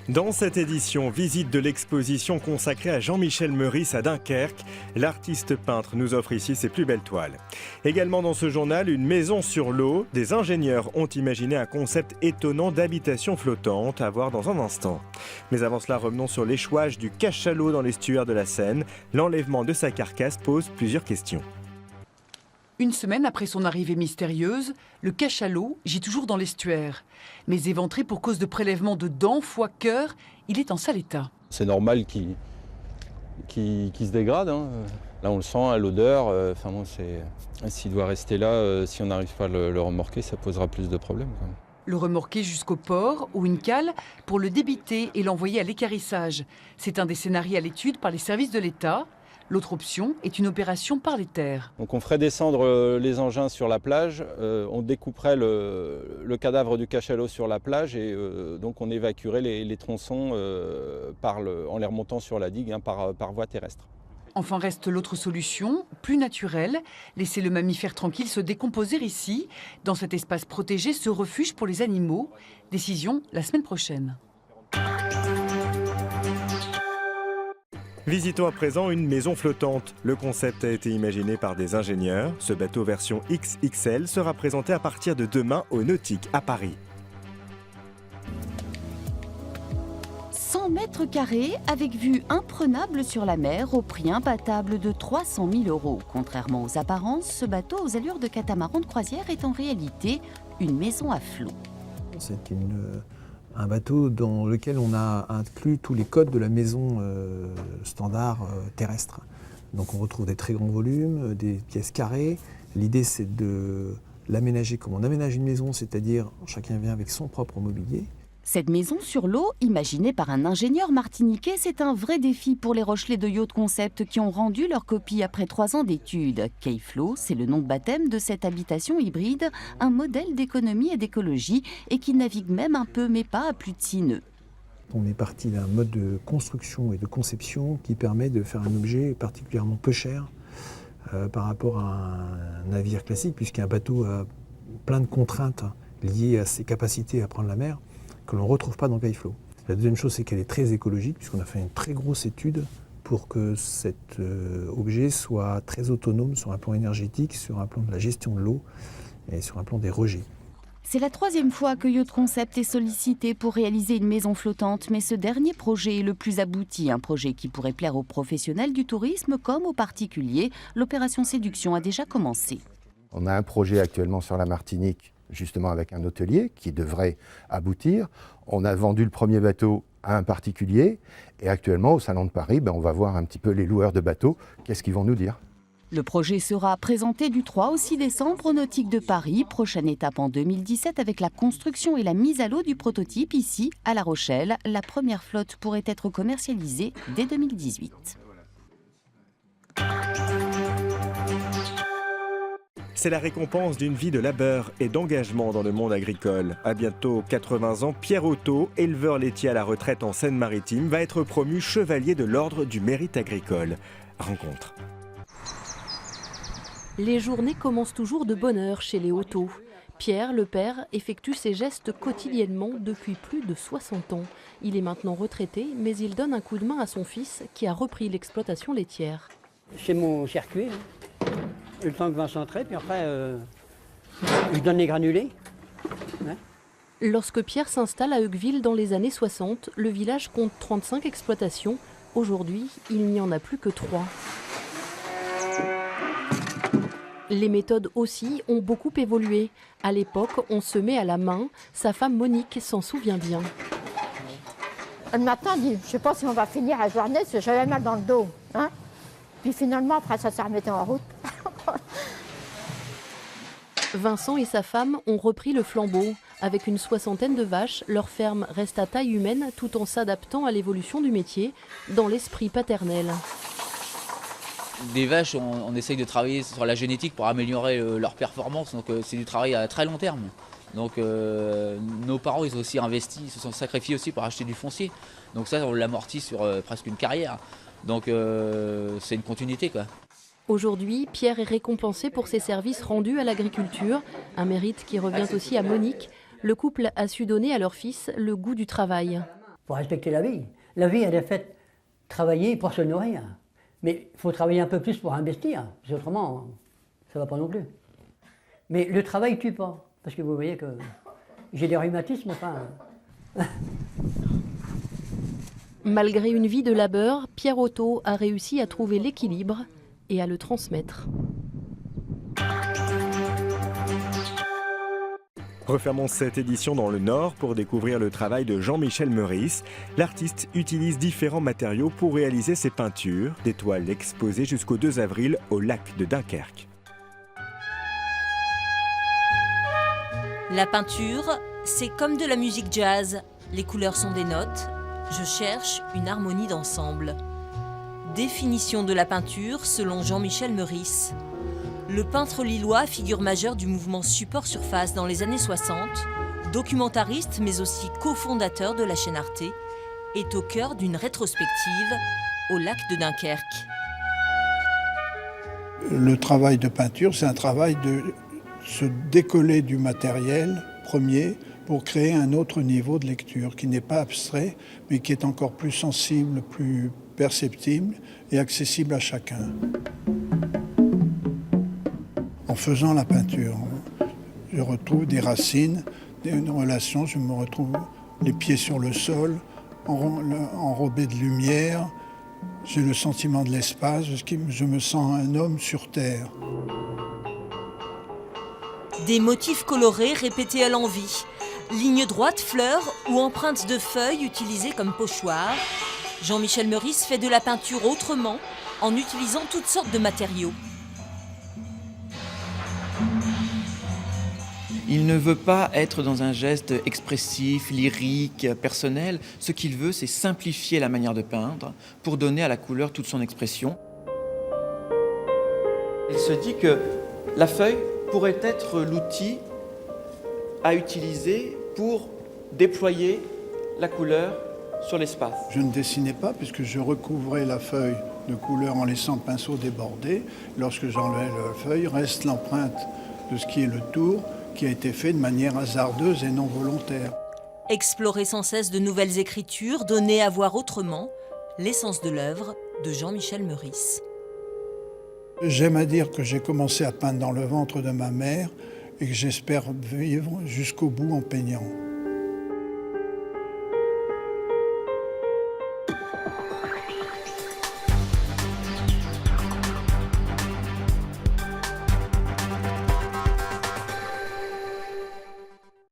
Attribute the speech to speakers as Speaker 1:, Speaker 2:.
Speaker 1: Dans cette édition, visite de l'exposition consacrée à Jean-Michel Meurice à Dunkerque. L'artiste peintre nous offre ici ses plus belles toiles. Également dans ce journal, une maison sur l'eau. Des ingénieurs ont imaginé un concept étonnant d'habitation flottante, à voir dans un instant. Mais avant cela, revenons sur l'échouage du cachalot dans l'estuaire de la Seine. L'enlèvement de sa carcasse pose plusieurs questions.
Speaker 2: Une semaine après son arrivée mystérieuse, le cachalot gît toujours dans l'estuaire. Mais éventré pour cause de prélèvement de dents, foie, cœur, il est en sale état.
Speaker 3: C'est normal qu'il se dégrade. Là, on le sent à l'odeur. S'il doit rester là, si on n'arrive pas à le remorquer, ça posera plus de problèmes.
Speaker 2: Le remorquer jusqu'au port ou une cale pour le débiter et l'envoyer à l'équarrissage. C'est un des scénarios à l'étude par les services de l'État. L'autre option est une opération par les terres.
Speaker 3: Donc on ferait descendre les engins sur la plage, on découperait le cadavre du cachalot sur la plage et donc on évacuerait les tronçons en les remontant sur la digue par voie terrestre.
Speaker 2: Enfin reste l'autre solution, plus naturelle, laisser le mammifère tranquille se décomposer ici, dans cet espace protégé, ce refuge pour les animaux. Décision la semaine prochaine.
Speaker 1: Visitons à présent une maison flottante. Le concept a été imaginé par des ingénieurs. Ce bateau version XXL sera présenté à partir de demain au Nautique à Paris.
Speaker 4: 100 mètres carrés avec vue imprenable sur la mer au prix imbattable de 300 000 €. Contrairement aux apparences, ce bateau aux allures de catamaran de croisière est en réalité une maison à flot.
Speaker 5: C'est un bateau dans lequel on a inclus tous les codes de la maison standard terrestre. Donc on retrouve des très grands volumes, des pièces carrées. L'idée c'est de l'aménager comme on aménage une maison, c'est-à-dire chacun vient avec son propre mobilier.
Speaker 4: Cette maison sur l'eau, imaginée par un ingénieur martiniquais, c'est un vrai défi pour les Rochelais de Yacht Concept qui ont rendu leur copie après 3 ans d'études. K-Flow, c'est le nom de baptême de cette habitation hybride, un modèle d'économie et d'écologie et qui navigue même un peu, mais pas à plus de 6 nœuds.
Speaker 5: On est parti d'un mode de construction et de conception qui permet de faire un objet particulièrement peu cher par rapport à un navire classique, puisqu'un bateau a plein de contraintes liées à ses capacités à prendre la mer, que l'on ne retrouve pas dans K-Flow. La deuxième chose, c'est qu'elle est très écologique, puisqu'on a fait une très grosse étude pour que cet objet soit très autonome sur un plan énergétique, sur un plan de la gestion de l'eau et sur un plan des rejets.
Speaker 4: C'est la 3e fois que Yacht Concept est sollicité pour réaliser une maison flottante, mais ce dernier projet est le plus abouti, un projet qui pourrait plaire aux professionnels du tourisme comme aux particuliers. L'opération séduction a déjà commencé.
Speaker 6: On a un projet actuellement sur la Martinique, justement avec un hôtelier qui devrait aboutir. On a vendu le premier bateau à un particulier et actuellement au Salon de Paris, on va voir un petit peu les loueurs de bateaux, qu'est-ce qu'ils vont nous dire.
Speaker 4: Le projet sera présenté du 3 au 6 décembre au Nautique de Paris. Prochaine étape en 2017 avec la construction et la mise à l'eau du prototype ici à La Rochelle. La première flotte pourrait être commercialisée dès 2018.
Speaker 1: C'est la récompense d'une vie de labeur et d'engagement dans le monde agricole. À bientôt 80 ans, Pierre Otto, éleveur laitier à la retraite en Seine-Maritime, va être promu chevalier de l'ordre du mérite agricole. Rencontre.
Speaker 7: Les journées commencent toujours de bonne heure chez les Otto. Pierre, le père, effectue ses gestes quotidiennement depuis plus de 60 ans. Il est maintenant retraité, mais il donne un coup de main à son fils qui a repris l'exploitation laitière.
Speaker 8: C'est mon circuit. Le temps que Vincent traite, puis après, je donne les granulés. Ouais.
Speaker 7: Lorsque Pierre s'installe à Hugueville dans les années 60, le village compte 35 exploitations. Aujourd'hui, il n'y en a plus que 3. Les méthodes aussi ont beaucoup évolué. À l'époque, on semait à la main. Sa femme Monique s'en souvient bien.
Speaker 9: Le matin, elle dit, je ne sais pas si on va finir la journée, parce que j'avais mal dans le dos. Hein. Puis finalement, après, ça s'est remis en route.
Speaker 7: Vincent et sa femme ont repris le flambeau. Avec une 60aine de vaches, leur ferme reste à taille humaine tout en s'adaptant à l'évolution du métier, dans l'esprit paternel.
Speaker 10: Des vaches, on essaye de travailler sur la génétique pour améliorer leur performance, donc c'est du travail à très long terme. Donc nos parents, ils ont aussi investi, ils se sont sacrifiés aussi pour acheter du foncier. Donc ça, on l'amortit sur presque une carrière. Donc c'est une continuité, quoi.
Speaker 7: Aujourd'hui, Pierre est récompensé pour ses services rendus à l'agriculture, un mérite qui revient aussi à Monique. Le couple a su donner à leur fils le goût du travail.
Speaker 8: faut respecter la vie. La vie, elle est faite travailler pour se nourrir. Mais il faut travailler un peu plus pour investir, parce qu'autrement, ça ne va pas non plus. Mais le travail ne tue pas, parce que vous voyez que j'ai des rhumatismes, enfin...
Speaker 7: Malgré une vie de labeur, Pierre Otto a réussi à trouver l'équilibre et à le transmettre.
Speaker 1: Refermons cette édition dans le Nord pour découvrir le travail de Jean-Michel Meurice. L'artiste utilise différents matériaux pour réaliser ses peintures, des toiles exposées jusqu'au 2 avril au lac de Dunkerque.
Speaker 11: La peinture, c'est comme de la musique jazz. Les couleurs sont des notes. Je cherche une harmonie d'ensemble. Définition de la peinture selon Jean-Michel Meurice. Le peintre lillois, figure majeure du mouvement support-surface dans les années 60, documentariste mais aussi cofondateur de la chaîne Arte, est au cœur d'une rétrospective au lac de Dunkerque.
Speaker 12: Le travail de peinture, c'est un travail de se décoller du matériel premier pour créer un autre niveau de lecture qui n'est pas abstrait, mais qui est encore plus sensible, plus perceptible et accessible à chacun. En faisant la peinture, je retrouve des racines, une relation, je me retrouve les pieds sur le sol, enrobé de lumière, j'ai le sentiment de l'espace, je me sens un homme sur terre.
Speaker 11: Des motifs colorés répétés à l'envi, lignes droites, fleurs ou empreintes de feuilles utilisées comme pochoirs. Jean-Michel Meurice fait de la peinture autrement, en utilisant toutes sortes de matériaux.
Speaker 13: Il ne veut pas être dans un geste expressif, lyrique, personnel. Ce qu'il veut, c'est simplifier la manière de peindre pour donner à la couleur toute son expression. Il se dit que la feuille pourrait être l'outil à utiliser pour déployer la couleur sur l'espace.
Speaker 12: Je ne dessinais pas puisque je recouvrais la feuille de couleur en laissant le pinceau déborder. Lorsque j'enlève la feuille, reste l'empreinte de ce qui est le tour, qui a été fait de manière hasardeuse et non volontaire.
Speaker 11: Explorer sans cesse de nouvelles écritures, donner à voir autrement, l'essence de l'œuvre de Jean-Michel Meurice.
Speaker 12: J'aime à dire que j'ai commencé à peindre dans le ventre de ma mère et que j'espère vivre jusqu'au bout en peignant.